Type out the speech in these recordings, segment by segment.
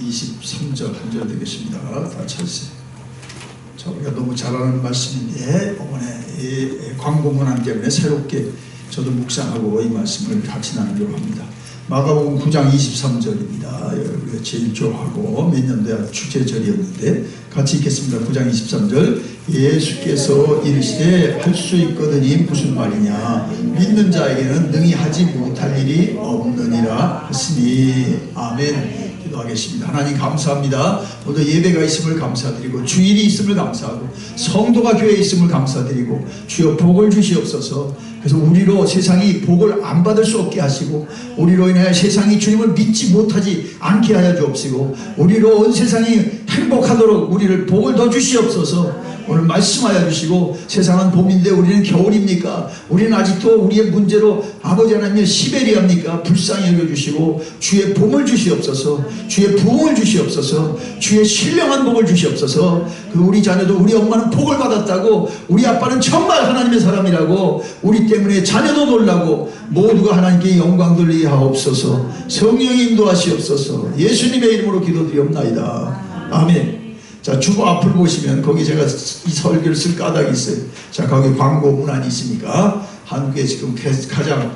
23절 한 절 되겠습니다. 다 찾으세요. 자, 우리가 너무 잘 아는 말씀인데 이번에 광고문안 때문에 새롭게 저도 묵상하고 이 말씀을 같이 나누려고 합니다. 마가복음 9장 23절입니다. 우리가 제일 좋아하고 몇 년도야 주제절이었는데 같이 읽겠습니다. 9장 23절. 예수께서 이르시되 할 수 있거든이 무슨 말이냐, 믿는 자에게는 능히 하지 못할 일이 없느니라 하시니. 아멘. 기도하겠습니다. 하나님 감사합니다. 오늘 예배가 있음을 감사드리고 주일이 있음을 감사하고 성도가 교회에 있음을 감사드리고 주여 복을 주시옵소서. 그래서 우리로 세상이 복을 안 받을 수 없게 하시고 우리로 인해 세상이 주님을 믿지 못하지 않게 하여 주옵시고 우리로 온 세상이 행복하도록 우리를 복을 더 주시옵소서. 오늘 말씀하여 주시고 세상은 봄인데 우리는 겨울입니까? 우리는 아직도 우리의 문제로 아버지 하나님의 시베리아입니까? 불쌍히 여겨주시고 주의 봄을 주시옵소서. 주의 부흥을 주시옵소서. 주의 신령한 복을 주시옵소서. 그 우리 자녀도 우리 엄마는 복을 받았다고, 우리 아빠는 정말 하나님의 사람이라고, 우리 때문에 자녀도 놀라고 모두가 하나님께 영광 돌리게 하옵소서. 성령이 인도하시옵소서. 예수님의 이름으로 기도드리옵나이다. 아멘. 자, 주보 앞을 보시면 거기 제가 이 설교를 쓸 까닭이 있어요. 자, 거기 광고 문안이 있으니까 한국에 지금 가장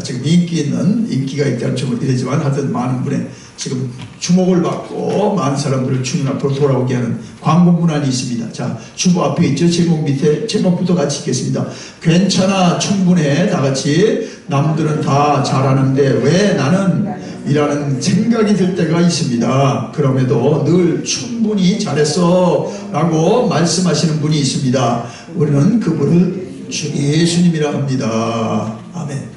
지금 인기가 있다는 점을 이르지만 하여튼 많은 분의 지금 주목을 받고 많은 사람들을 주님 앞으로 돌아오게 하는 광고 문안이 있습니다. 자, 주보 앞에 있죠. 제목 밑에 제목부터 같이 읽겠습니다. 괜찮아, 충분해. 다 같이. 남들은 다 잘하는데 왜 나는 이라는 생각이 들 때가 있습니다. 그럼에도 늘 충분히 잘했어 라고 말씀하시는 분이 있습니다. 우리는 그분을 주 예수님이라 합니다. 아멘.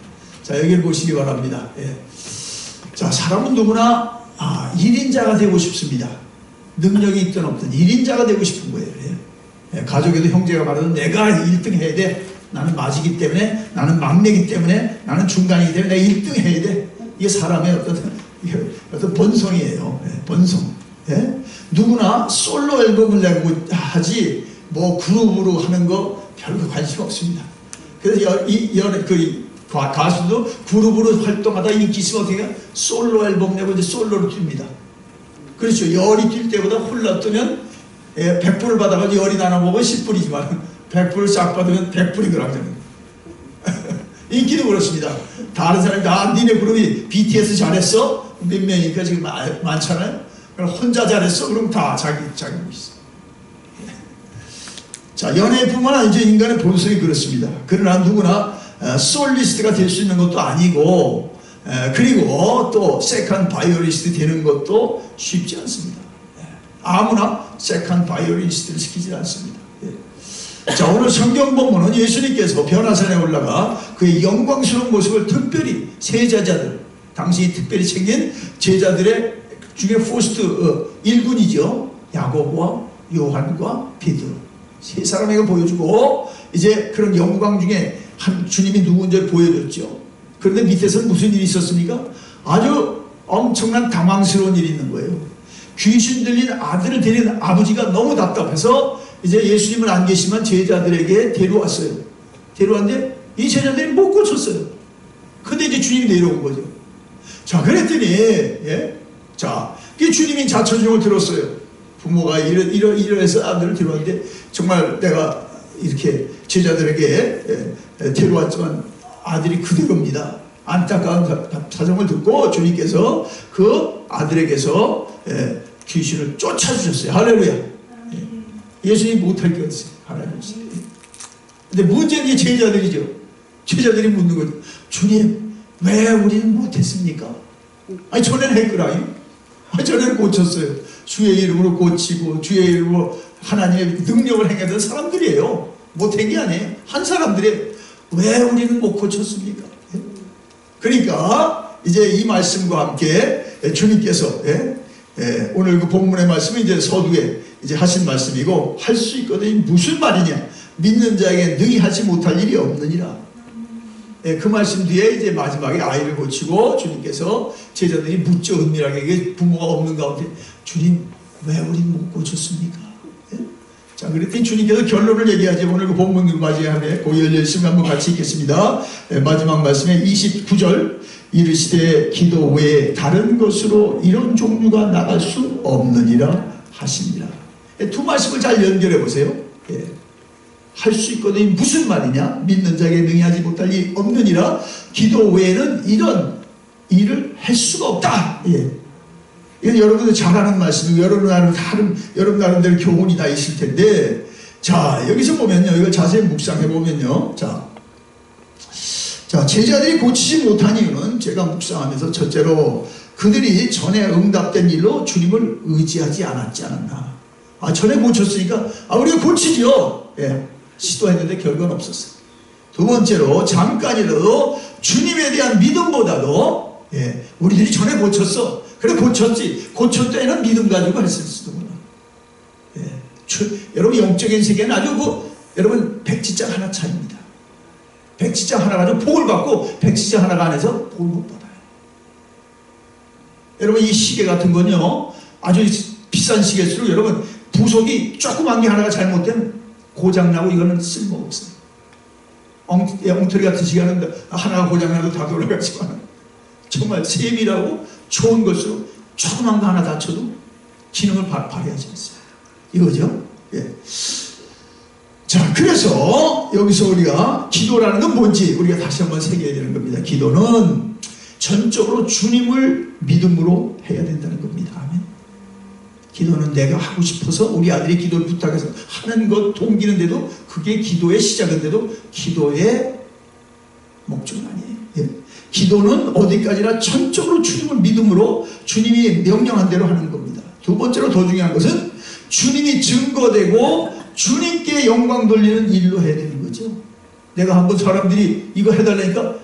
자, 여기를 보시기 바랍니다. 예. 자, 사람은 누구나 1인자가 되고 싶습니다. 능력이 있든 없든 1인자가 되고 싶은 거예요. 예. 예. 가족에도 형제가 말하는 내가 1등 해야 돼. 나는 맞이기 때문에, 나는 막내기 때문에, 나는 중간이기 때문에 내가 1등 해야 돼. 이게 사람의 어떤 본성이에요. 예, 본성. 예? 누구나 솔로 앨범을 내고 하지 뭐 그룹으로 하는 거 별로 관심 없습니다. 그래서 가수도 그룹으로 활동하다 인기 있으면 어떻게 해요? 솔로 앨범 내고 이제 솔로로 뜁니다. 그렇죠. 열이 뛸 때보다 홀라 뜨면 100불을 받아가지고 열이 나눠먹으면 10불이지만 100불을 싹 받으면 100불이더라고요. 인기도 그렇습니다. 다른 사람이 니네 그룹이 BTS 잘했어? 몇 명이니까 지금 많잖아요. 그럼 혼자 잘했어? 그럼 다 자기 있어. 자, 연예뿐만 아니죠. 인간의 본성이 그렇습니다. 그러나 누구나 솔리스트가 될 수 있는 것도 아니고, 그리고 또 세컨 바이올리스트 되는 것도 쉽지 않습니다. 아무나 세컨 바이올리스트를 시키지 않습니다. 자, 오늘 성경 본문은 예수님께서 변화산에 올라가 그의 영광스러운 모습을 특별히 세 제자들, 당시 특별히 챙긴 제자들의 중에 포스트 1군이죠. 야고보와 요한과 베드로 세 사람에게 보여주고 이제 그런 영광 중에 주님이 누군지를 보여줬죠. 그런데 밑에서는 무슨 일이 있었습니까? 아주 엄청난 당황스러운 일이 있는 거예요. 귀신 들린 아들을 데린 아버지가 너무 답답해서 이제 예수님은 안 계시지만 제자들에게 데려왔어요. 데려왔는데 이 제자들이 못 고쳤어요. 근데 이제 주님이 내려온 거죠. 자, 그랬더니 자, 주님이 자초지종을 들었어요. 부모가 이러해서 아들을 데려왔는데 정말 내가 이렇게 제자들에게 데려왔지만 아들이 그대로입니다. 안타까운 사정을 듣고 주님께서 그 아들에게서 귀신을 쫓아주셨어요. 할렐루야. 예수님이 못할 게 없어요. 하나님. 근데 문제는 이제 제자들이죠. 제자들이 묻는 거죠. 주님, 왜 우리는 못했습니까? 아니, 전에는 했거라요. 전에는 고쳤어요. 주의 이름으로 고치고, 주의 이름으로 하나님의 능력을 행하던 사람들이에요. 못한 게 아니에요. 한 사람들이 왜 우리는 못 고쳤습니까? 그러니까, 이제 이 말씀과 함께 주님께서, 오늘 그 본문의 말씀은 이제 서두에 이제 하신 말씀이고, 할 수 있거든. 무슨 말이냐? 믿는 자에게 능히 하지 못할 일이 없느니라. 그 말씀 뒤에 이제 마지막에 아이를 고치고 주님께서 제자들이 묻죠. 은밀하게 부모가 없는 가운데 주님, 왜 우린 못 고쳤습니까? 자, 그랬더니 주님께서 결론을 얘기하지. 오늘 그 본문을 맞이하며 그 열려있으면 한번 같이 읽겠습니다. 마지막 말씀에 29절. 이르시되 기도 외에 다른 것으로 이런 종류가 나갈 수 없느니라 하십니다. 두 말씀을 잘 연결해 보세요. 예. 할 수 있거든. 무슨 말이냐? 믿는 자에게 능히 하지 못할 일이 없느니라. 기도 외에는 이런 일을 할 수가 없다. 예. 이건 여러분들 잘 아는 말씀이고 여러분 나름대로 교훈이 다 있을 텐데, 자 여기서 보면요, 이걸 자세히 묵상해 보면요, 자 제자들이 고치지 못한 이유는 제가 묵상하면서 첫째로 그들이 전에 응답된 일로 주님을 의지하지 않았지 않았나. 전에 고쳤으니까 우리가 고치죠. 예. 시도했는데 결과는 없었어요. 두 번째로 잠깐이라도 주님에 대한 믿음보다도, 예, 우리들이 전에 고쳤어. 그래 고쳤지. 고칠 때는 믿음 가지고 했을 수도 몰라. 예. 여러분 영적인 세계는 아주 여러분 백지장 하나 차이입니다. 백지장 하나 가지고 복을 받고 백지장 하나가 안에서 복을 못 받아요. 여러분 이 시계 같은 건요, 아주 비싼 시계일수록 여러분 부속이 조그만 게 하나가 잘못되면 고장나고 이거는 쓸모가 없어요. 엉터리 같은 시계는 하나가 고장나도 다 돌아가지만 정말 세밀하고 좋은 것으로 조그만 거 하나 다쳐도 기능을 발휘하지 않습니다. 이거죠. 예. 자, 그래서 여기서 우리가 기도라는 건 뭔지 우리가 다시 한번 새겨야 되는 겁니다. 기도는 전적으로 주님을 믿음으로 해야 된다는 겁니다. 아멘. 기도는 내가 하고 싶어서 우리 아들이 기도를 부탁해서 하는 것 동기는데도 그게 기도의 시작인데도 기도의 목적은 아니에요. 예. 기도는 어디까지나 전적으로 주님을 믿음으로 주님이 명령한 대로 하는 겁니다. 두 번째로 더 중요한 것은 주님이 증거되고 주님께 영광 돌리는 일로 해야 되는 거죠. 내가 한번 사람들이 이거 해달라니까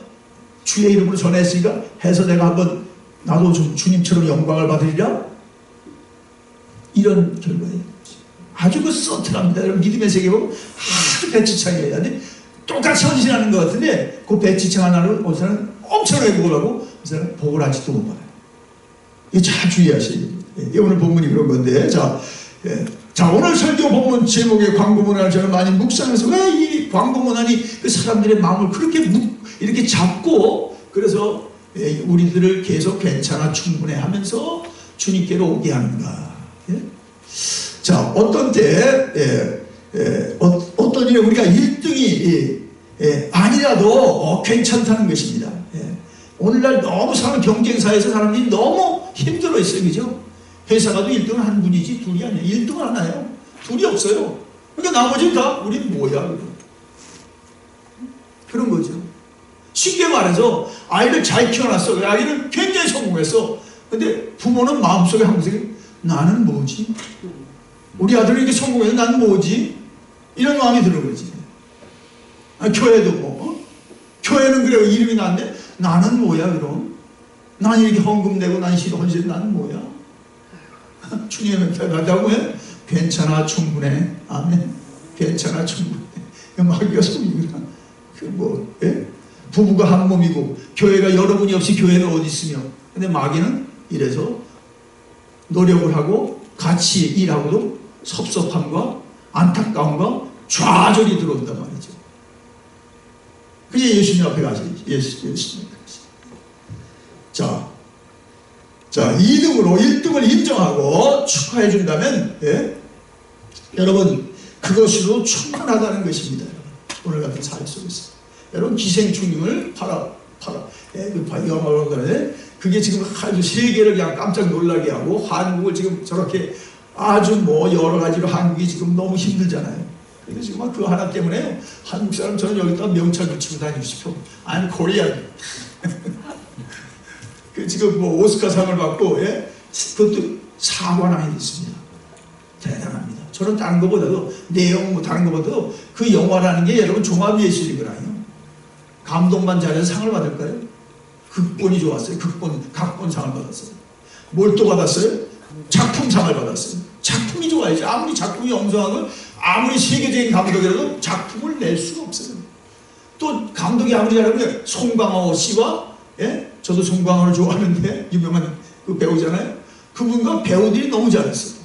주의 이름으로 전했으니까 해서 내가 한번 나도 좀 주님처럼 영광을 받으리라, 이런 결과예요. 아주 서툴합니다. 여러분 믿음의 세계 보면 아주 배치창이에요. 똑같이 헌신하는 것 같은데 그 배치창 하나를 그 사람은 엄청나게 복을 하고 그 사람은 복을 아직도 못 받아요. 이거 잘 주의하셔야 됩니다. 예, 오늘 본문이 그런 건데, 자 오늘 설교 본문 제목의 광고문안을 저는 많이 묵상해서 왜 이 광고문안이 그 사람들의 마음을 그렇게 이렇게 잡고, 그래서 우리들을 계속 괜찮아 충분해 하면서 주님께로 오게 하는가. 예? 자, 어떤 때 어떤 일에 우리가 1등이 아니라도 괜찮다는 것입니다. 예. 오늘날 너무 사람 경쟁사에서 사람들이 너무 힘들어 있어요. 그죠? 회사 가도 1등은 한 분이지 둘이 아니에요. 1등은 하나요. 둘이 없어요. 그러니까 나머지는 다 우린 뭐야, 그런 거죠. 쉽게 말해서 아이를 잘 키워놨어. 그 아이는 굉장히 성공했어. 근데 부모는 마음속에 항상 나는 뭐지? 우리 아들이 이렇게 성공해서 나는 뭐지? 이런 마음이 드는 거지. 교회도 교회는 그래 이름이 난데 나는 뭐야 그럼? 난 이렇게 헌금 내고 난 헌신 나는 뭐야? 주님의 편하다고 해? 괜찮아 충분해. 아멘. 괜찮아 충분해. 마귀가 속이구나. 부부가 한 몸이고 교회가 여러분이 없이 교회는 어디 있으며, 근데 마귀는 이래서 노력을 하고 같이 일하고도 섭섭함과 안타까움과 좌절이 들어온단 말이죠. 그게 예수님 앞에 가셔야지. 예수님 앞에 가셔야지. 자 2등으로 1등을 인정하고 축하해 준다면, 여러분 그것으로 충분하다는 것입니다. 오늘 같은 사회 속에서 여러분 기생충을 영화로 그러네. 그게 지금 아주 세계를 그냥 깜짝 놀라게 하고 한국을 지금 저렇게 아주 여러 가지로 한국이 지금 너무 힘들잖아요. 그래서 지금 그 하나 때문에요. 한국 사람 저는 여기다 명찰 붙이고 다니고 싶어. I'm Korean. 그 지금 오스카상을 받고, 그것도 사관왕이 됐습니다. 대단합니다. 저는 다른 것보다도 내용 다른 것보다도 그 영화라는 게 여러분 종합예술이거든요. 감독만 잘해서 상을 받을까요? 극본이 좋았어요. 각본상을 받았어요. 뭘 또 받았어요? 작품상을 받았어요. 작품이 좋아야지. 아무리 작품이 엉성하고 아무리 세계적인 감독이라도 작품을 낼 수가 없어요. 또 감독이 아무리 잘하면 송강호 씨와, 저도 송강호를 좋아하는데 유명한 그 배우잖아요. 그분과 배우들이 너무 잘했어요.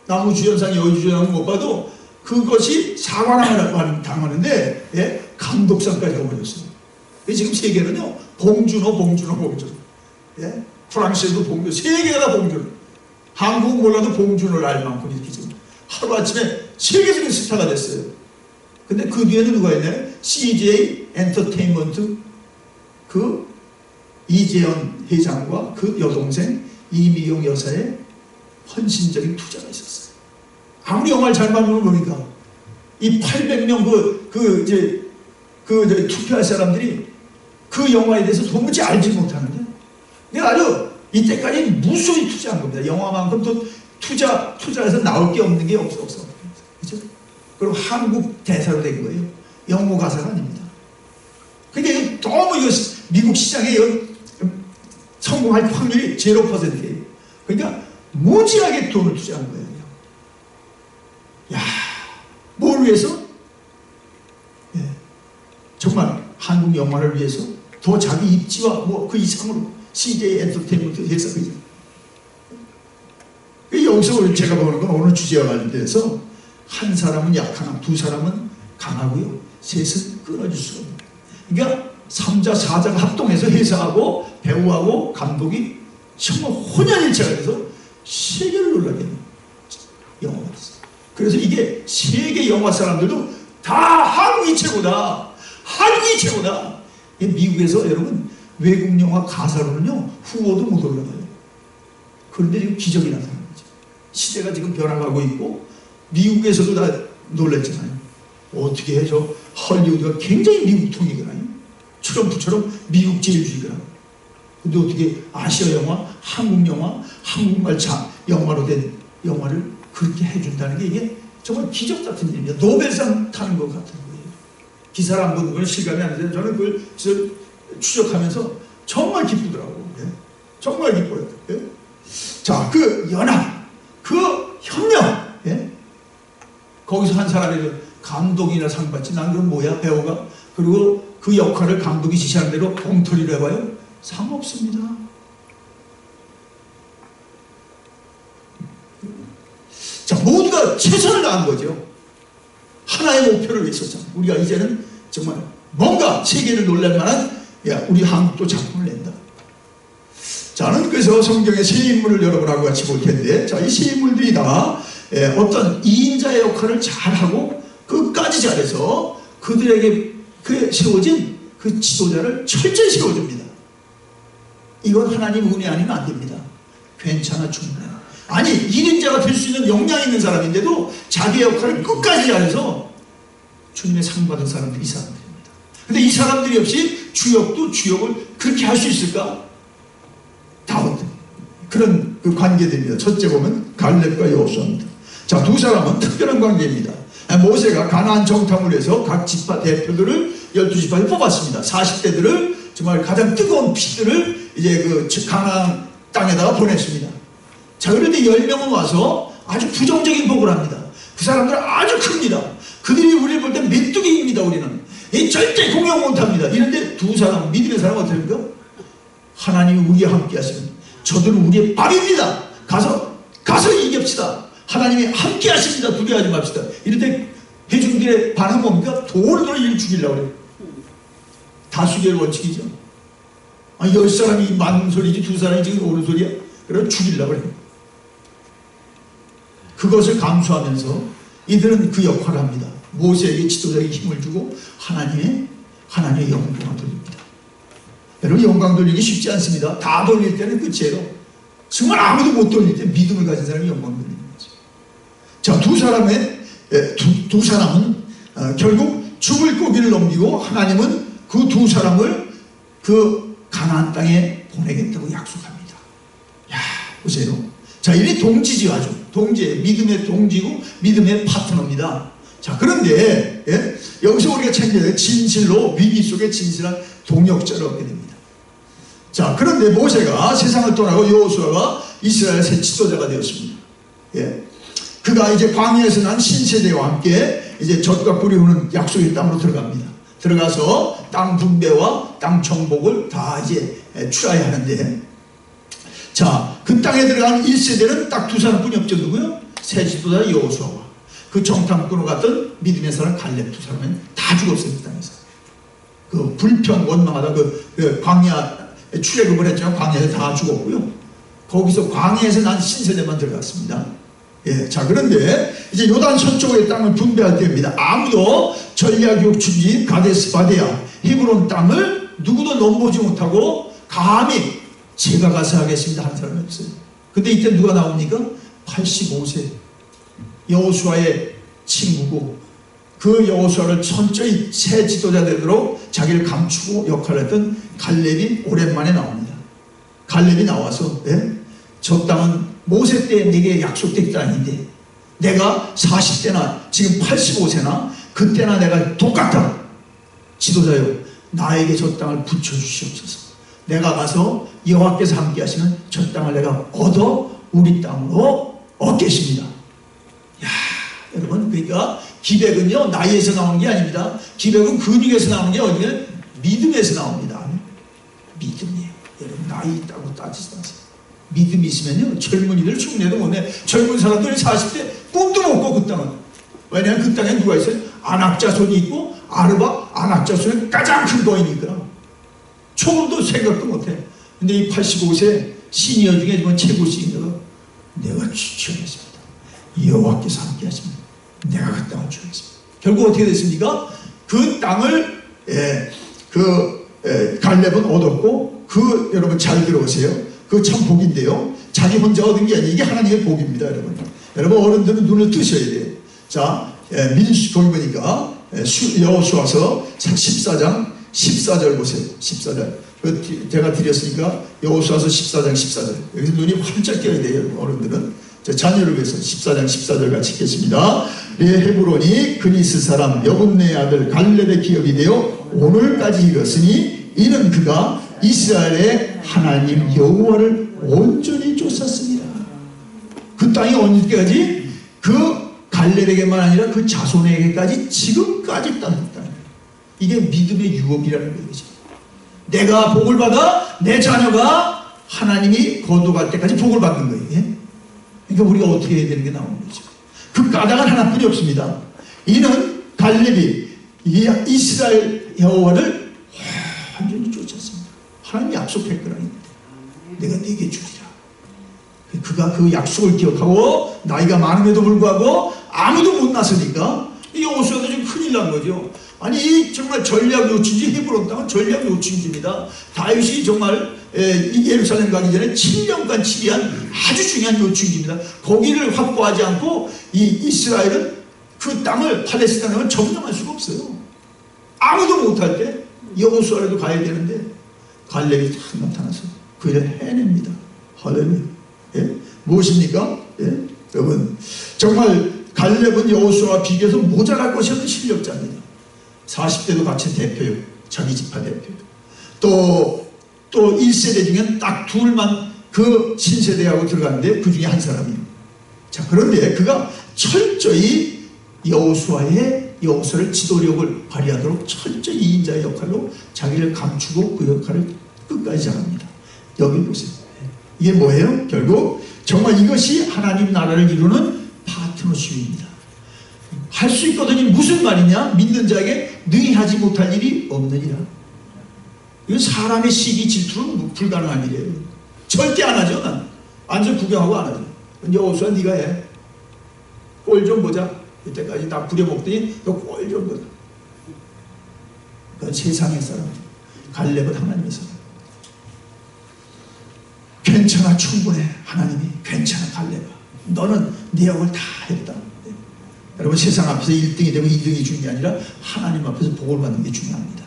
남우주연상, 여우주연상 못 봐도 그것이 사관왕을 당하는데 감독상까지 가버렸어요. 지금 세계는요 봉준호. 예? 프랑스에도 봉준호, 세계가 다 봉준호. 한국 몰라도 봉준호를 알 만큼 이렇게 지금 하루아침에 세계적인 스타가 됐어요. 근데 그 뒤에는 누가 있나요? CJ 엔터테인먼트 그 이재현 회장과 그 여동생 이미용 여사의 헌신적인 투자가 있었어요. 아무리 영화를 잘 만들면 보니까 이 800명 투표할 사람들이 그 영화에 대해서 도무지 알지 못하는데 내가 아주 이때까지 무수히 투자한 겁니다. 영화만큼 또 투자해서 나올 게 없는 게 없어. 그죠? 그리고 한국 대사로 된 거예요. 영어 가사가 아닙니다. 그러니까 너무 미국 시장에 성공할 확률이 0%예요. 그러니까 무지하게 돈을 투자한 거예요. 야, 뭘 위해서? 예, 정말 한국 영화를 위해서 더 자기 입지와 뭐 그 이상으로 CJ 엔터테인먼트 회사 여기서 제가 보는 건 어느 주제와 관련돼서 한 사람은 약하나 두 사람은 강하고요. 셋은 끊어질 수가 없는 거예요. 그러니까 3자, 4자가 합동해서 회사하고 배우하고 감독이 정말 혼연일체가 돼서 세계를 놀라게 하는 영화가 됐어요. 그래서 이게 세계 영화 사람들도 다 한국이 최고다. 한국이 최고다. 미국에서 여러분 외국 영화 가사로는요 후보도 못 올라가요. 그런데 지금 기적이 나타나는 거죠. 시대가 지금 변화가고 있고 미국에서도 다 놀랐잖아요. 어떻게 해서 헐리우드가 굉장히 미국 통이거든요. 트럼프처럼 미국 제일주의거든요. 근데 어떻게 아시아 영화, 한국 영화, 한국말 영화로 된 영화를 그렇게 해준다는 게 이게 정말 기적 같은 일입니다. 노벨상 타는 것 같은 거예요. 기사를 안 보는 건 실감이 안 되는데 저는 그걸 추적하면서 정말 기쁘더라고요. 예? 정말 기뻐요. 예? 자, 그 연합, 그 협력, 예? 거기서 한 사람이 감독이나 상 받지. 난 그럼 뭐야, 배우가? 그리고 그 역할을 감독이 지시하는 대로 엉터리로 해봐요? 상 없습니다. 자, 모두가 최선을 다한 거죠. 하나의 목표를 위해서. 우리가 이제는 정말 뭔가 세계를 놀랄 만한 우리 한국도 작품을 낸다. 저는 그래서 성경의 세 인물을 여러분하고 같이 볼 텐데, 자, 이 세 인물들이 다 어떤 2인자의 역할을 잘하고 끝까지 잘해서 그들에게 세워진 그 지도자를 철저히 세워줍니다. 이건 하나님 은혜 아니면 안 됩니다. 괜찮아, 충분해. 아니, 1인자가 될 수 있는 역량이 있는 사람인데도 자기의 역할을 끝까지 잘해서 주님의 상 받은 사람들이 이 사람들입니다. 근데 이 사람들이 없이 주역도 주역을 그렇게 할 수 있을까? 다운 그런 그 관계들입니다. 첫째 보면 갈렙과 여호수아입니다. 자, 두 사람은 특별한 관계입니다. 모세가 가나안 정탐을 해서 각 지파 대표들을 12지파에 뽑았습니다. 40대들을 정말 가장 뜨거운 피들을 이제 그 가나안 땅에다가 보냈습니다. 자, 그런데 10명은 와서 아주 부정적인 복을 합니다. 그 사람들은 아주 큽니다. 그들이 우리를 볼 때 메뚜기입니다. 우리는 절대 공격 못합니다. 이런데 두 사람, 믿음의 사람은 어떻게 합니까? 하나님이 우리와 함께 하시면 저들은 우리의 밥입니다. 가서 이깁시다. 하나님이 함께 하십니다. 두려워하지 맙시다. 이런데 회중들의 반응은 뭡니까? 돌로 이를 죽이려고 그래요. 다수결 원칙이죠. 10사람이 맞는 소리지 두 사람이 지금 옳은 소리야? 그래서 죽이려고 그래요. 그것을 감수하면서 이들은 그 역할을 합니다. 모세에게 지도자에게 힘을 주고 하나님의 영광을 돌립니다. 여러분, 영광 돌리기 쉽지 않습니다. 다 돌릴 때는 끝이에요. 정말 아무도 못 돌릴 때 믿음을 가진 사람이 영광 돌리는 거죠. 자, 두 사람은 결국 죽을 고비를 넘기고 하나님은 그 두 사람을 그 가나안 땅에 보내겠다고 약속합니다. 야, 보세요. 자, 이게 동지죠. 아주 동지예요. 믿음의 동지고 믿음의 파트너입니다. 자, 그런데 여기서 우리가 챙겨야 될 진실로 위기 속에 진실한 동역자를 얻게 됩니다. 자, 그런데 모세가 세상을 떠나고 여호수아가 이스라엘 새 지도자가 되었습니다. 그가 이제 광야에서 난 신세대와 함께 이제 젖과 꿀이 흐르는 약속의 땅으로 들어갑니다. 들어가서 땅 분배와 땅 정복을 다 이제 추라야 하는데, 자, 그 땅에 들어간 1세대는 딱 두 사람뿐이 없죠. 누구요? 새 지도자 여호수아와 그 정탐꾼으로 갔던 믿음의 사람 갈렙 두 사람은 다 죽었어요. 그 땅에서. 그 불평 원망하다 그 광야 출애굽을 했지만 광야에서 다 죽었고요. 거기서 광야에서 난 신세대만 들어갔습니다. 예, 자 그런데 이제 요단 서쪽의 땅을 분배할 때입니다. 아무도 전략육 주지 가데스 바데아 히브론 땅을 누구도 넘보지 못하고 감히 제가 가서 하겠습니다 한 사람이 없어요. 근데 이때 누가 나옵니까? 85세 여호수아의 친구고 그 여호수아를 철저히 새 지도자 되도록 자기를 감추고 역할을 했던 갈렙이 오랜만에 나옵니다. 갈렙이 나와서 저 땅은 모세 때 내게 약속된 땅인데 내가 40대나 지금 85세나 그때나 내가 똑같다. 지도자요 나에게 저 땅을 붙여주시옵소서. 내가 가서 여호와께서 함께 하시면 저 땅을 내가 얻어 우리 땅으로 얻겠습니다. 야, 여러분 그러니까 기백은요 나이에서 나오는 게 아닙니다. 기백은 근육에서 나오는 게 어디냐? 믿음에서 나옵니다. 믿음이에요. 여러분 나이 있다고 따지지 마세요. 믿음이 있으면요 젊은이들 흉내도 못내. 젊은 사람들이 40대 꿈도 못 꿔 그 땅은. 왜냐하면 그 땅에 누가 있어요? 안악자손이 있고 아르바 안악자손이 가장 큰 거이니까 초음도 생각도 못해. 근데 이 85세 시니어 중에 이번 최고 시니어가 내가 취하겠습니다. 여호와께서 함께 하시면 내가 그 땅을 주겠습니다. 결국 어떻게 됐습니까? 그 땅을 갈렙은 얻었고 그 여러분 잘 들어보세요. 그 참 복인데요. 자기 혼자 얻은 게 아니에요. 이게 하나님의 복입니다, 여러분. 여러분 어른들은 눈을 뜨셔야 돼요. 자, 거기 보니까 여호수아서 14장 14절 보세요. 14절. 제가 드렸으니까 여호수아서 14장 14절. 여기서 눈이 활짝 띄어야 돼요, 어른들은. 자녀를 위해서 14장 14절 같이 읽겠습니다. 헤브론이 그니스 사람 여분네의 아들 갈렙의 기업이 되어 오늘까지 이르렀으니 이는 그가 이스라엘의 하나님 여호와를 온전히 쫓았습니다. 그 땅이 언제까지? 그 갈렙에게만 아니라 그 자손에게까지 지금까지 땅. 이게 믿음의 유업이라는 거죠. 내가 복을 받아 내 자녀가 하나님이 거두갈 때까지 복을 받는 거예요. 그러니까 우리가 어떻게 해야 되는 게 나오는 거죠. 그 까닭은 하나뿐이 없습니다. 이는 갈렙이 이스라엘 여호와를 완전히 쫓았습니다. 하나님이 약속할 거라는데 내가 네게 주리라. 그가 그 약속을 기억하고 나이가 많음에도 불구하고 아무도 못 나서니까 여호수아도 지금 큰일 난 거죠. 아니 이 정말 전략 요충지 헤브론 땅은 전략 요충지입니다. 다윗이 정말 예루살렘 가기 전에 7년간 치리한 아주 중요한 요충지입니다. 거기를 확보하지 않고 이 이스라엘은 그 땅을 팔레스타인 땅을 점령할 수가 없어요. 아무도 못할 때 여호수아라도 가야 되는데 갈렙이 딱 나타나서 그 일을 해냅니다. 할렐루야. 무엇입니까? 여러분 정말 갈렙은 여호수아와 비교해서 모자랄 것이 없는 실력자입니다. 40대도 같이 대표요. 자기 지파 대표요. 또 1세대 중엔 딱 둘만 그 신세대하고 들어갔는데 그 중에 한 사람이에요. 자, 그런데 그가 철저히 여호수아를 지도력을 발휘하도록 철저히 이인자의 역할로 자기를 감추고 그 역할을 끝까지 잘합니다. 여기 보세요. 이게 뭐예요? 결국 정말 이것이 하나님 나라를 이루는 파트너십입니다. 할 수 있거든요. 무슨 말이냐? 믿는 자에게 능히 하지 못할 일이 없느니라. 이건 사람의 시기 질투는 불가능한 일이에요. 절대 안 하죠. 난 완전 구경하고 안 하죠. 여호수아 네가 해. 꼴 좀 보자. 이때까지 다 부려먹더니 너 꼴 좀 보자. 그건 세상의 사람. 갈렙은 하나님의 사람. 괜찮아, 충분해. 하나님이 괜찮아, 갈렙아. 너는 네 역을 다 했다. 여러분 세상 앞에서 1등이 되고 2등이 중요한 게 아니라 하나님 앞에서 복을 받는 게 중요합니다.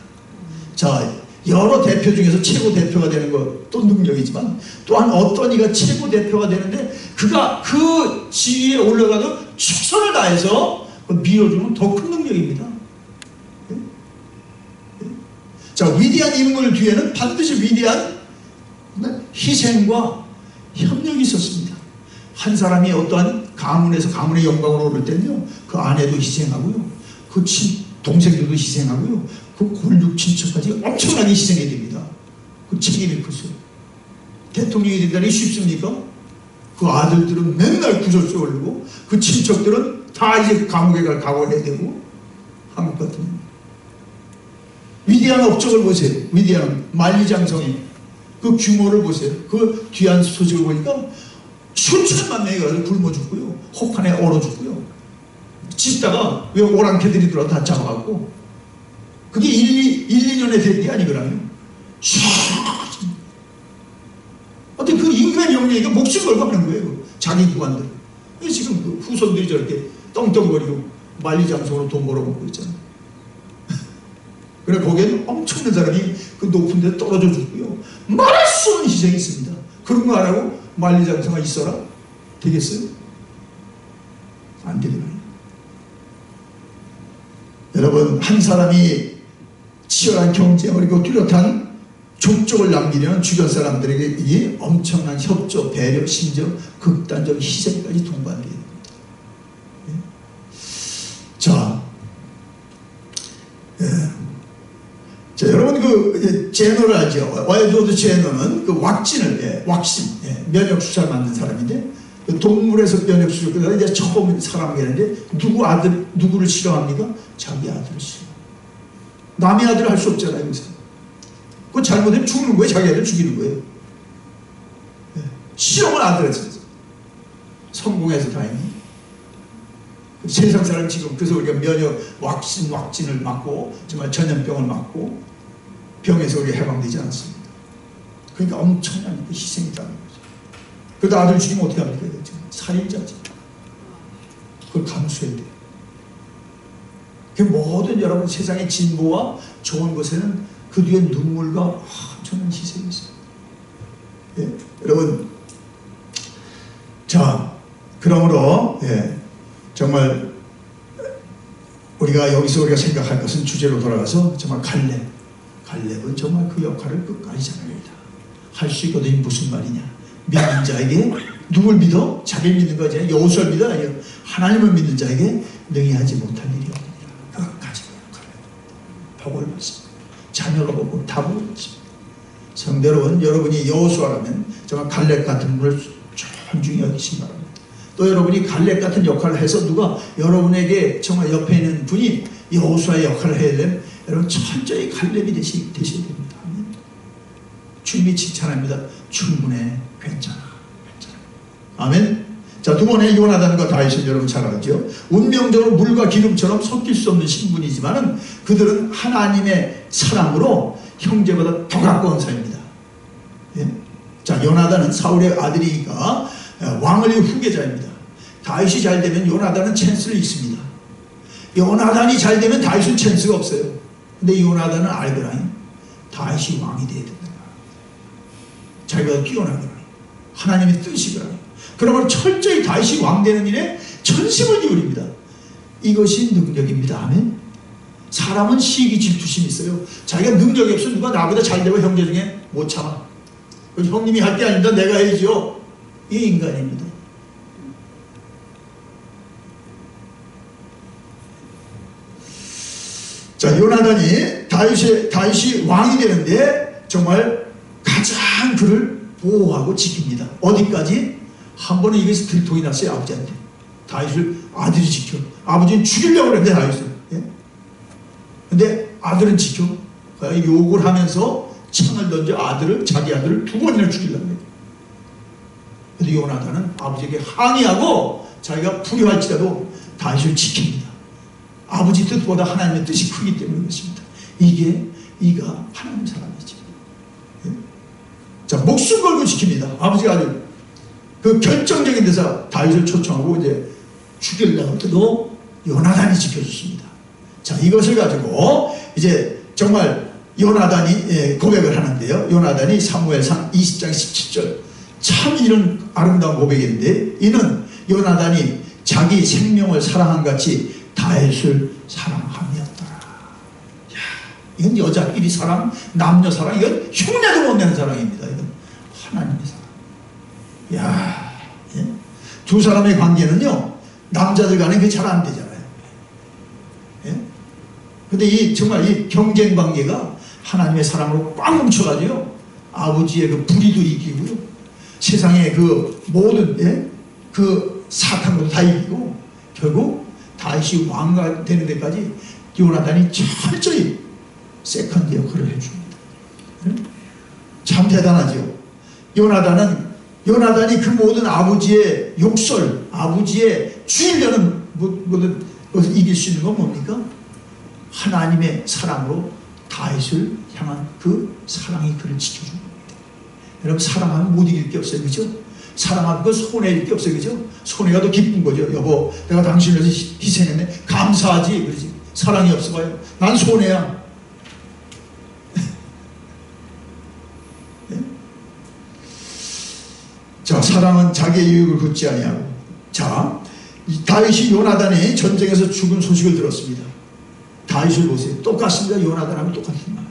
자, 여러 대표 중에서 최고 대표가 되는 것도 능력이지만 또한 어떤 이가 최고 대표가 되는데 그가 그 지위에 올라가도 최선을 다해서 밀어주면 더 큰 능력입니다. 자, 위대한 인물 뒤에는 반드시 위대한 희생과 협력이 있었습니다. 한 사람이 어떠한 가문의 영광으로 오를 때는요, 그 아내도 희생하고요, 그 동생들도 희생하고요, 그 골육 친척까지 엄청나게 희생해야 됩니다. 그 책임이 크세요. 대통령이 된다니 쉽습니까? 그 아들들은 맨날 구설수 올리고, 그 친척들은 다 이제 감옥에 갈 각오를 해야 되고, 한국 같은 위대한 업적을 보세요. 위대한 만리장성의 그 규모를 보세요. 그 뒤안 소식을 보니까 수천만 명이 가서 굶어 죽고요, 혹한에 얼어 죽고요, 짓다가 왜 오랑캐들이 들어 다 잡아갖고, 그게 1-2년에 된 게 아니거든요. 어떤 그 인간 영역이 목숨 걸고 하는 거예요. 자기 기관들. 지금 그 후손들이 저렇게 떵떵거리고 만리장성으로 돈 벌어먹고 있잖아요. 그래, 거기에는 엄청난 사람이 그 높은 데 떨어져 죽고요, 말할 수 없는 희생이 있습니다. 그런 거 안 하고 만리장성가 있어라? 되겠어요? 안 되거든요. 여러분, 한 사람이 치열한 경쟁을 이고 뚜렷한 족적을 남기려는 주변 사람들에게 이 엄청난 협조, 배려, 심지어 극단적 희생까지 동반되어 있는 겁니다. 예? 자, 자, 여러분 그 제너를 알죠? 에드워드 제너는 그 왁신을, 왁신, 면역 수사를 만든 사람인데, 그 동물에서 면역 수사를, 그다음에 이제 처음 사람에게 누구를 싫어합니까? 자기 아들을 싫어. 남의 아들을 할 수 없잖아요, 요새. 그거 잘못하면 죽는 거예요. 자기 아들 죽이는 거예요. 실험을 아들한테 성공해서 다행히. 세상 사람 지금 그래서 우리가 면역 왁신을 맞고 정말 전염병을 맞고 병에서 우리가 해방되지 않습니다. 그러니까 엄청난 희생이 있다는 거죠. 그러다 아들 죽이면 어떻게 합니까? 살인자지. 그걸 감수해야 돼요. 그 모든 여러분 세상의 진보와 좋은 것에는 그 뒤에 눈물과 엄청난 희생이 있어요. 예, 여러분, 자, 그러므로 정말 우리가 여기서 우리가 생각할 것은 주제로 돌아가서 정말 갈렙은 정말 그 역할을 끝까지 잘합니다. 할 수 있거든요. 무슨 말이냐? 믿는 자에게 누굴 믿어? 자기를 믿는 거지. 여호수아를 믿어? 아니요. 하나님을 믿는 자에게 능히 하지 못할 일이 없느니라. 끝까지 역할을 복을 받습니다. 자녀가 보고 다 보고 있습니다. 성도 여러분, 여러분이 여호수아라면 정말 갈렙 같은 분을 존중히 여기시기 바랍니다. 또 여러분이 갈렙 같은 역할을 해서 누가 여러분에게 정말 옆에 있는 분이 여호수아의 역할을 해야 되면 여러분 철저히 갈렙이 되셔야 됩니다. 주님이 칭찬합니다. 충분해, 괜찮아. 아멘. 자, 두 번째 요나단과 다윗은 여러분 잘 알죠. 운명적으로 물과 기름처럼 섞일 수 없는 신분이지만은 그들은 하나님의 사랑으로 형제보다 더 가까운 사이입니다. 예? 자, 요나단은 사울의 아들이니까 왕의 후계자입니다. 다윗이 잘 되면 요나단은 찬스를 잃습니다. 요나단이 잘 되면 다윗은 찬스가 없어요. 근데 요나단은 알거라니 다윗이 왕이 돼야 된다. 자기가 뛰어나거라니 하나님의 뜻이거라니. 그러면 철저히 다윗이 왕되는 일에 전심을 기울입니다. 이것이 능력입니다. 아멘. 사람은 시기 질투심이 있어요. 자기가 능력이 없어 누가 나보다 잘 되고 형제 중에 못 참아. 형님이 할 게 아닙니다. 내가 해야지요. 이게 인간입니다. 자, 요나단이 다윗이 왕이 되는데 정말 가장 그를 보호하고 지킵니다. 어디까지? 한 번은 이것이 들통이 났어요. 아버지한테. 다윗을 아들이 지켜. 아버지는 죽이려고 그랬는데 다윗을. 예? 근데 아들은 지켜. 욕을 하면서 창을 던져 자기 아들을 2번이나 죽이려고 해요. 그래서 요나단은 아버지에게 항의하고 자기가 불효할지라도 다윗을 지킵니다. 아버지 뜻보다 하나님의 뜻이 크기 때문에 그렇습니다. 이가 하나님 사람이지. 예? 자, 목숨 걸고 지킵니다. 아버지가 아주 그 결정적인 데서 다윗을 초청하고 이제 죽이려고 할 때도 요나단이 지켜줬습니다. 자, 이것을 가지고 이제 정말 요나단이 고백을 하는데요. 요나단이 사무엘상 20장 17절 참 이런 아름다운 고백인데, 이는 요나단이 자기 생명을 사랑한 같이 다윗을 사랑함이었더라. 야, 이건 여자끼리 사랑, 남녀 사랑, 이건 흉내도 못 내는 사랑입니다. 이건 하나님의 사랑. 야, 예? 두 사람의 관계는요, 남자들 간에 그게 잘 안 되잖아요. 예? 근데 정말 이 경쟁 관계가 하나님의 사랑으로 꽉 뭉쳐가지고 아버지의 그 불의도 이기고요, 세상의 그 모든 그 사탄도 다 이기고 결국 다윗이 왕가 되는 데까지 요나단이 철저히 세컨드 역할을 해줍니다. 참 대단하죠. 요나단이 그 모든 아버지의 욕설, 아버지의 죽이려는 모든 것을 이길 수 있는 건 뭡니까? 하나님의 사랑으로 다윗을 향한 그 사랑이 그를 지켜준 겁니다. 여러분, 사랑하면 못 이길 게 없어요. 그죠? 사랑하면 그 손해일 게 없어요. 그죠? 손해가 더 기쁜 거죠. 여보, 내가 당신을 위해서 희생했네. 감사하지. 그러지. 사랑이 없어봐요. 난 손해야. 네? 자, 사랑은 자기의 유익을 걷지 아니하고. 자, 다윗이 요나단이 전쟁에서 죽은 소식을 들었습니다. 다윗을 보세요. 똑같습니다. 요나단하고 똑같습니다.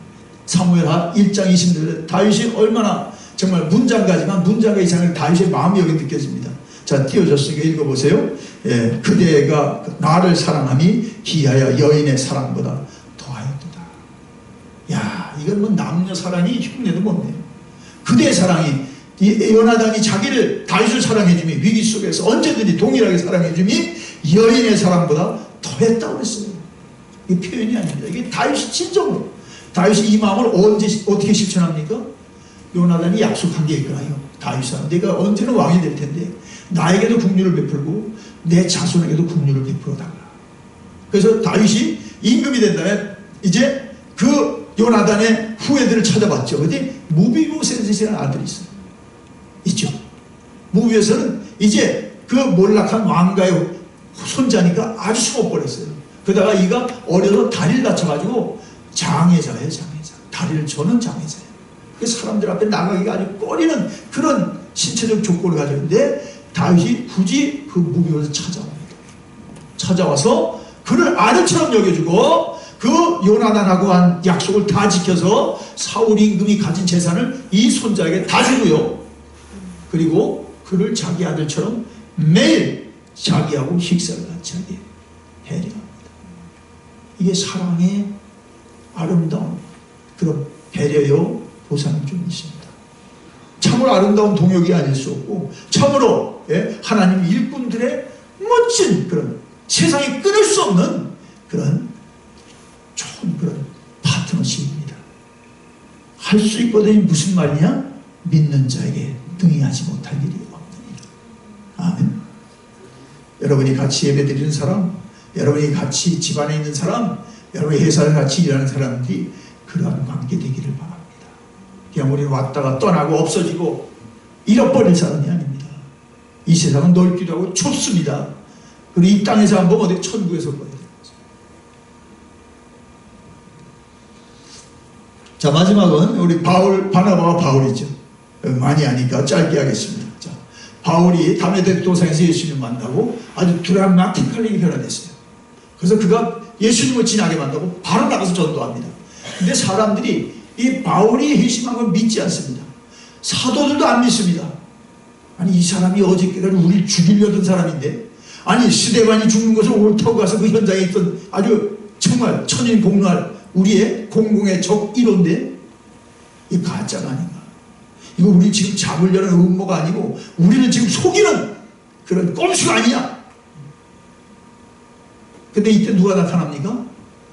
사무엘하 1장 20절 다윗이 얼마나 정말 문장가지만 문장가 이상의 다윗의 마음이 여기 느껴집니다. 자, 띄워졌으니까 읽어보세요. 예, 그대가 나를 사랑함이 기하여 여인의 사랑보다 더하였도다. 야, 이건 뭐 남녀 사랑이 흉내도 못 내요. 그대의 사랑이, 요나단이 자기를 다윗을 사랑해줌이, 위기 속에서 언제든지 동일하게 사랑해줌이 여인의 사랑보다 더했다고 그랬어요. 이게 표현이 아닙니다. 이게 다윗이 진정으로, 다윗이 이 마음을 어떻게 실천합니까? 요나단이 약속한 게 있거든요. 다윗아, 내가 언제는 왕이 될 텐데 나에게도 긍휼을 베풀고 내 자손에게도 긍휼을 베풀어 달라. 그래서 다윗이 임금이 된 다음에 이제 그 요나단의 후예들을 찾아봤죠. 근데 무비보셋이라는 아들이 있어요. 있죠. 무비보셋은 이제 그 몰락한 왕가의 손자니까 아주 숨어버렸어요. 그러다가 이가 어려서 다리를 다쳐가지고 장애자예요. 장애자. 다리를 저는 장애자예요. 사람들 앞에 나가기가 아주 꺼리는 그런 신체적 조건을 가지고 있는데 다윗이 굳이 그 무비보셋을 찾아옵니다. 찾아와서 그를 아들처럼 여겨주고 그 요나단하고 한 약속을 다 지켜서 사울 임금이 가진 재산을 이 손자에게 다 주고요. 그리고 그를 자기 아들처럼 매일 자기하고 식사를 같이 하게 해려합니다. 이게 사랑의 아름다운 그런 배려요 보상이 좀 있습니다. 참으로 아름다운 동역이 아닐 수 없고 참으로 하나님 일꾼들의 멋진 그런 세상에 끊을 수 없는 그런 좋은 그런 파트너십입니다. 할 수 있거든요. 무슨 말이냐? 믿는 자에게 등이 하지 못할 일이 없느니라. 아멘. 여러분이 같이 예배드리는 사람, 여러분이 같이 집안에 있는 사람, 여러분이 회사에 같이 일하는 사람들이 그러한 관계 되기를 바랍니다. 그냥 우리는 왔다가 떠나고 없어지고 잃어버릴 사람이 아닙니다. 이 세상은 넓기도 하고 좁습니다. 그리고 이 땅에서 한번 어디 천국에서 보여야 됩니다. 자, 마지막은 우리 바나바와 바울이죠. 많이 아니까 짧게 하겠습니다. 자, 바울이 다메섹 도상에서 예수님을 만나고 아주 드라마틱하게 변화됐어요. 그래서 그가 예수님을 진하게 만나고 바로 나가서 전도합니다. 근데 사람들이 이 바울이 회심한 걸 믿지 않습니다. 사도들도 안 믿습니다. 아니, 이 사람이 어저께까지 우리를 죽이려던 사람인데, 아니 스데반이 죽는 것을 옳다고 가서 그 현장에 있던 아주 정말 천인공노할 우리의 공공의 적 1호인데 이 가짜가 아닌가. 이거 우리 지금 잡으려는 음모가 아니고 우리는 지금 속이는 그런 꼼수가 아니야. 근데 이때 누가 나타납니까?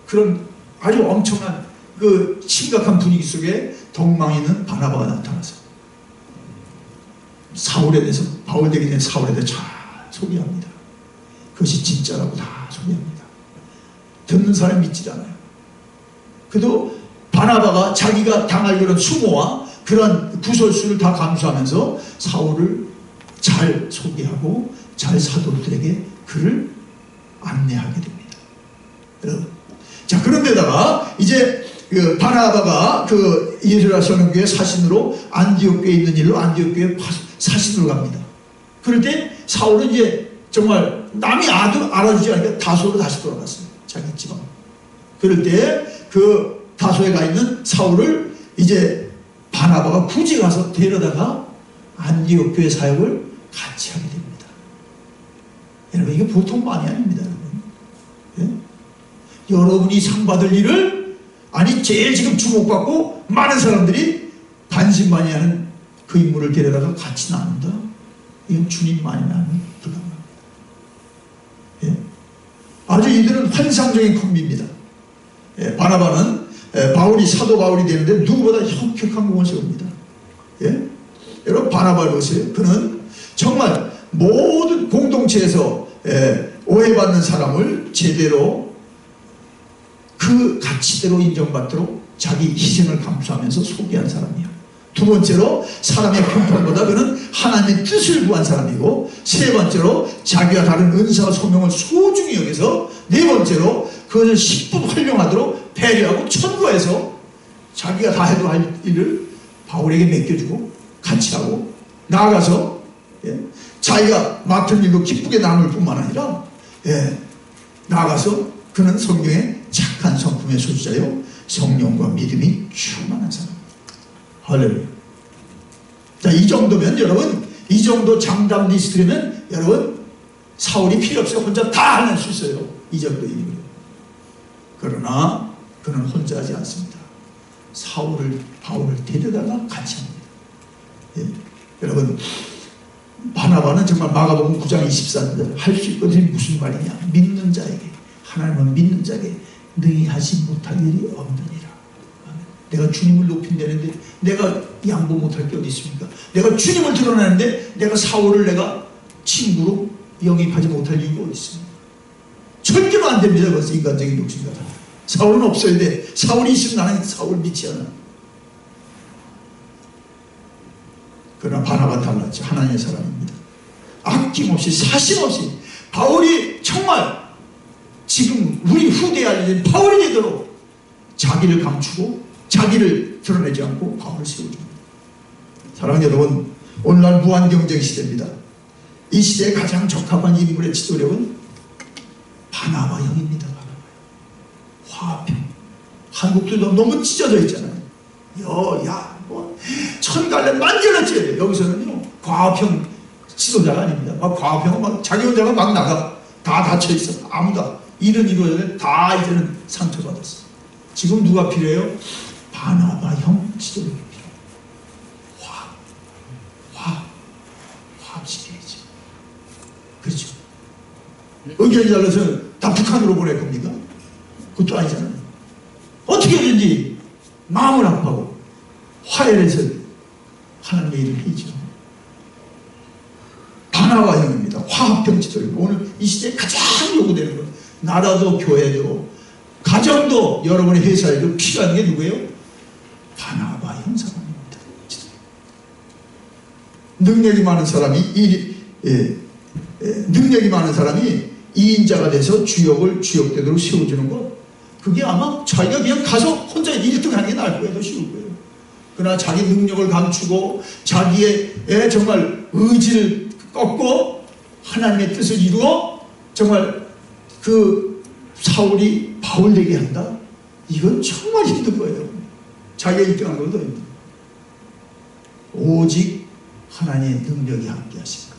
그런 아주 엄청난 그 심각한 분위기 속에 덕망 있는 바나바가 나타나서 사울에 대해서, 바울 되기 전에 사울에 대해서 잘 소개합니다. 그것이 진짜라고 다 소개합니다. 듣는 사람이 믿지 않아요. 그래도 바나바가 자기가 당할 그런 수모와 그런 구설수를 다 감수하면서 사울을 잘 소개하고 잘 사도들에게 그를 안내하게 됩니다. 여러분, 자, 그런데다가 이제 그 바나바가 그 예루살렘 선교회 사신으로 안디옥 교회에 있는 일로 안디옥 교회 사신으로 갑니다. 그럴 때 사울은 이제 정말 남이 알아주지 않으니까 다소로 다시 돌아갔어요. 자기 집안. 그럴 때 그 다소에 가 있는 사울을 이제 바나바가 굳이 가서 데려다가 안디옥 교회 사역을 같이 하게 됩니다. 여러분, 이게 보통 말이 아닙니다. 여러분. 예? 여러분이 상 받을 일을, 아니 제일 지금 주목받고 많은 사람들이 관심 많이 하는 그 인물을 데려다가 같이 나눈다. 이건 주님만이 나는 불가능합니다. 예? 아주 이들은 환상적인 콤비입니다. 예, 바나바는 바울이 사도 바울이 되는데 누구보다 혁혁한 공을 세웁니다. 예? 여러분 바나바를 보세요. 그는 정말 모든 공동체에서 오해받는 사람을 제대로 그 가치대로 인정받도록 자기 희생을 감수하면서 소개한 사람이에요. 두 번째로 사람의 평판보다 그는 하나님의 뜻을 구한 사람이고, 세 번째로 자기와 다른 은사와 소명을 소중히 여기서, 네 번째로 그것을 십분 활용하도록 배려하고 천거해서 자기가 다 해도 할 일을 바울에게 맡겨주고 같이 하고, 나아가서 자기가 맡은 일도 기쁘게 나눌 뿐만 아니라 나아가서 그는 성경의 착한 성품의 소유자요 성령과 믿음이 충만한 사람. 할렐루야. 자, 이 정도면 여러분, 이 정도 장담 리스트면 여러분 사울이 필요 없어요. 혼자 다 할 수 있어요. 이 정도 일이요. 그러나 그는 혼자 하지 않습니다. 바울을 데려다가 같이 합니다. 여러분 바나바는 정말 마가복음 9장 24절 할 수 있거든요. 무슨 말이냐? 믿는 자에게, 하나님은 믿는 자에게 능히 하지 못할 일이 없느니라. 내가 주님을 높인다는데 내가 양보 못할 게 어디 있습니까? 내가 주님을 드러내는데 내가 사울을 내가 친구로 영입하지 못할 이유가 어디 있습니까? 절대로 안 됩니다. 그것은 인간적인 욕심이다. 사울은 없어야 돼. 사울이 있으면 나는 사울 믿지 않아. 그러나 바나바는 달랐죠. 하나님의 사람입니다. 아낌없이 사심없이 바울이 정말 지금 우리 후대에 알려진 바울이 되도록 자기를 감추고 자기를 드러내지 않고 바울을 세워줍니다. 사랑하는 여러분, 오늘날 무한경쟁 시대입니다. 이 시대에 가장 적합한 인물의 지도력은 바나바형입니다. 화평. 한국도 너무 찢어져 있잖아요. 천갈래 만개를 여기서는요 과평 지도자가 아닙니다. 과평은 막 자기 혼자가 막 나가. 다 닫혀 있어. 아무도 일은 이루어졌는데 다 이제는 상처받았어. 지금 누가 필요해요? 바나바형 지도력이 필요해요. 화합시켜야지. 그렇죠. 의견이 달라서 다 북한으로 보낼 겁니까? 그것도 아니잖아요. 어떻게든지 마음을 아파하고 화해를 해서 하나님의 일을 해야죠. 바나바형입니다. 화합형 지도력. 오늘 이 시대에 가장 요구되는 것. 나라도 교회도 가정도 여러분의 회사에도 필요한 게 누구예요? 바나바형 사람입니다. 능력이 많은 사람이 이인자가 돼서 주역을 주역되도록 세워주는 것, 그게 아마 자기가 그냥 가서 혼자 1등 하는 게 나을 거예요. 더 쉬울 거예요. 그러나 자기 능력을 감추고 자기의 정말 의지를 꺾고 하나님의 뜻을 이루어 정말 그 사울이 바울 되게 한다? 이건 정말 힘든 거예요. 자기가 1등한 건 더 힘들어요. 오직 하나님의 능력이 함께 하십니다.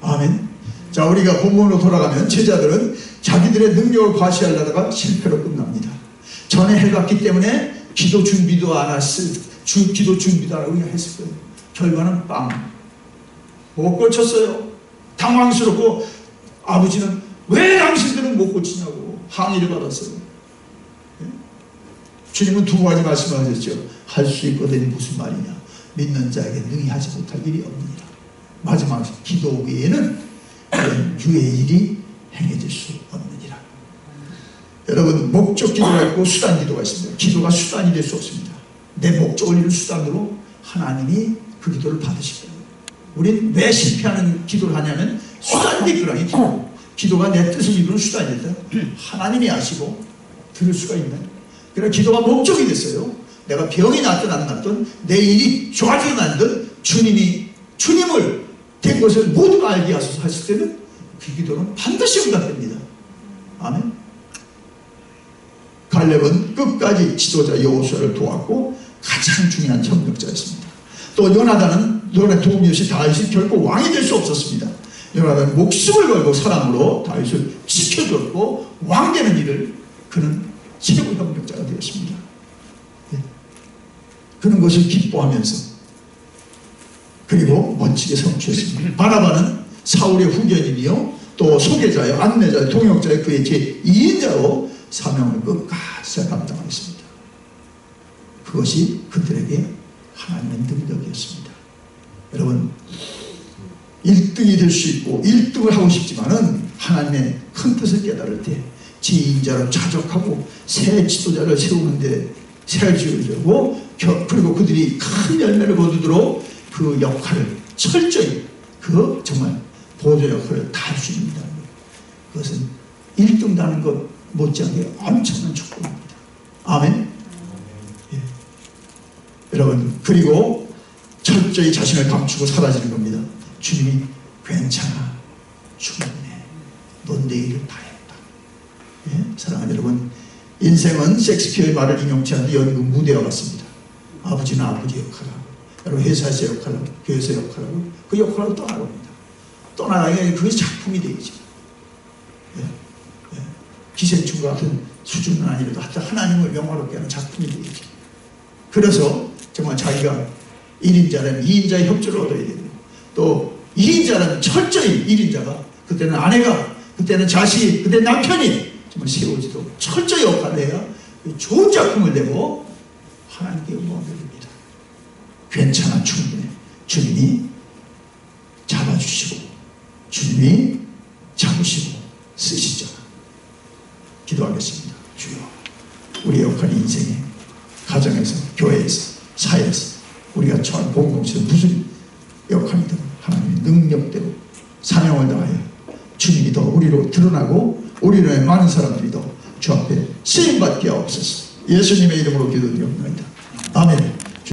아멘. 자, 우리가 본문으로 돌아가면 제자들은 자기들의 능력을 과시하려다가 실패로 끝납니다. 전에 해봤기 때문에 기도 준비도 안 했을, 기도 준비도 안 하고 그냥 했을 거예요. 결과는 빵. 못 고쳤어요. 당황스럽고 아버지는 왜 당신들은 못 고치냐고 항의를 받았어요. 주님은 두 가지 말씀하셨죠. 할 수 있거든요. 무슨 말이냐? 믿는 자에게 능히 하지 못할 일이 없느니라. 마지막 기도 외에는 주의 일이 행해질 수 없느니라. 여러분, 목적 기도가 있고 수단 기도가 있습니다. 기도가 수단이 될 수 없습니다. 내 목적을 이룬 수단으로 하나님이 그 기도를 받으실 거예요. 우린 왜 실패하는 기도를 하냐면 수단이 됐거든요. 기도가 내 뜻을 이루는 수단이 됐다. 하나님이 아시고 들을 수가 있는. 그러나 기도가 목적이 됐어요. 내가 병이 낫든 안 낫든 내 일이 좋아지든 안 되든 주님을 된 것을 모두가 알게 하소서 하실 때는 그 기도는 반드시 응답됩니다. 아멘. 갈렙은 끝까지 지도자 여호수아를 도왔고 가장 중요한 협력자였습니다. 또 요나단은 도움이 없이 다윗이 결코 왕이 될 수 없었습니다. 요나단은 목숨을 걸고 사랑으로 다윗을 지켜줬고 왕 되는 일을 그는 최고 협력자가 되었습니다. 그런 것을 기뻐하면서 그리고 멋지게 성취했습니다. 바나바는 사울의 후견인이요 또 소개자요 안내자요 동역자요 그의 제2인자로 사명을 끝까지 감당하였습니다. 그것이 그들에게 하나님의 능력이었습니다. 여러분 1등이 될 수 있고 1등을 하고 싶지만은 하나님의 큰 뜻을 깨달을 때 지인자로 자족하고 새 지도자를 세우는데 새를 지으려고 그리고 그들이 큰 열매를 거두도록 그 역할을 철저히 그 정말 보조 역할을 다 할 수 있습니다. 그것은 1등다는 것 못지않게 엄청난 축복입니다. 아멘. 예. 여러분 그리고 철저히 자신을 감추고 사라지는 겁니다. 주님이 괜찮아 충분해 넌 내 일을 다 했다. 예? 사랑하는 여러분 인생은 셰익스피어의 말을 인용치 않는 연극 무대와 같습니다. 아버지는 아버지 역할하고 여러분 회사에서 역할하고 교회에서 역할하고 그 역할하고 떠나갑니다. 떠나가야 그것이 작품이 되죠. 예? 예. 기생충과 같은 수준은 아니라도 하여튼 하나님을 영화롭게 하는 작품이 되죠. 그래서 정말 자기가 1인자라면 2인자의 협조를 얻어야 되고 또 2인자라면 철저히 1인자가 그때는 아내가 그때는 자식 그때 남편이 정말 세워지도 철저히 역할을 해야 좋은 작품을 내고 하나님께 영광을 드립니다. 괜찮아 충분해. 주님이 잡아주시고 주님이 잡으시고 쓰시죠. 기도하겠습니다. 주여 우리의 역할이 인생에 가정에서 교회에서 사회에서 우리가 처한 공동체에서 무슨 역할이든 하나님의 능력대로 사명을 다하여 주님이 더 우리로 드러나고 우리로 인해 많은 사람들이 더 주 앞에 쓰임받게 하옵소서. 예수님의 이름으로 기도드립니다. 아멘.